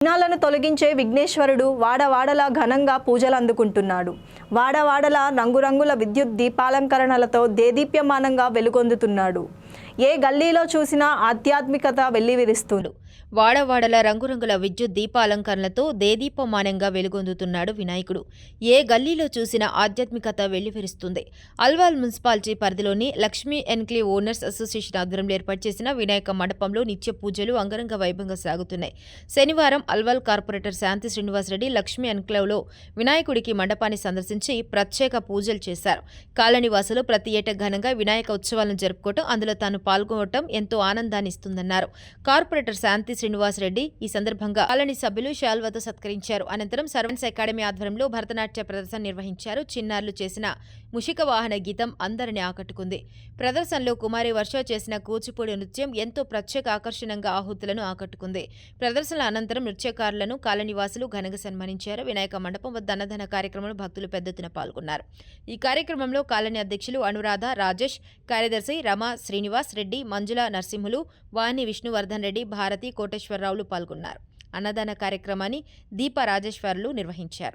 విఘ్నాలను తొలగించే విఘ్నేశ్వరుడు వాడవాడలా ఘనంగా పూజలు అందుకుంటున్నాడు. వాడవాడలా రంగురంగుల విద్యుత్ దీపాలంకరణలతో దేదీప్యమానంగా వెలుగొందుతున్నాడు. ఏ గల్లీలో చూసినా ఆధ్యాత్మికత వెల్లివిరుస్తుంది. వాడవాడల రంగురంగుల విద్యుత్ దీపాలంకరణలతో దేదీప్యమానంగా వెలుగొందుతున్నాడు వినాయకుడు. ఏ గల్లీలో చూసినా ఆధ్యాత్మికత వెల్లివిరుస్తుంది. అల్వాల్ మున్సిపాలిటీ పరిధిలోని లక్ష్మీ ఎన్క్లేవ్ ఓనర్స్ అసోసియేషన్ ఆధ్వర్యంలో ఏర్పాటు చేసిన వినాయక మండపంలో నిత్య పూజలు అంగరంగ వైభవంగా సాగుతున్నాయి. శనివారం అల్వాల్ కార్పొరేటర్ శాంతి శ్రీనివాసరెడ్డి లక్ష్మీ ఎన్క్లేవ్లో వినాయకుడికి మండపాన్ని సందర్శించి ప్రత్యేక పూజలు చేశారు. కాలనీవాసులు ప్రతి ఏటా ఘనంగా వినాయక ఉత్సవాలను జరుపుకోవటం, అందులో తాను పాల్గొనడం ఎంతో ఆనందాన్ని ఇస్తుందన్నారు. కార్పొరేటర్ శాంతి శ్రీనివాసరెడ్డి ఈ సందర్భంగా కాలనీ సభ్యులు శాల్వాతో సత్కరించారు. అనంతరం సర్వెంట్స్ అకాడమీ ఆధ్వర్యంలో భరతనాట్య ప్రదర్శన నిర్వహించారు. చిన్నారులు చేసిన ముషిక వాహన గీతం అందరిని ఆకట్టుకుంది. ప్రదర్శనలో కుమారి వర్ష చేసిన కూచిపూడి నృత్యం ఎంతో ప్రత్యేక ఆకర్షణంగా ఆహుతులను ఆకట్టుకుంది. ప్రదర్శనల అనంతరం నృత్యకారులను కాలనీవాసులు ఘనంగా సన్మానించారు. వినాయక మండపం వద్ద అన్నదాన కార్యక్రమంలో భక్తులు పెద్ద ఎత్తున పాల్గొన్నారు. ఈ కార్యక్రమంలో కాలనీ అధ్యక్షులు అనురాధ, రాజేష్, కార్యదర్శి రమా, శ్రీనివాస్ రెడ్డి, మంజుల, నరసింహులు, వాణి, విష్ణువర్ధన్ రెడ్డి, భారతి, కోటేశ్వరరావులు పాల్గొన్నారు. అన్నదాన కార్యక్రమాన్ని దీప రాజేశ్వర్లు నిర్వహించారు.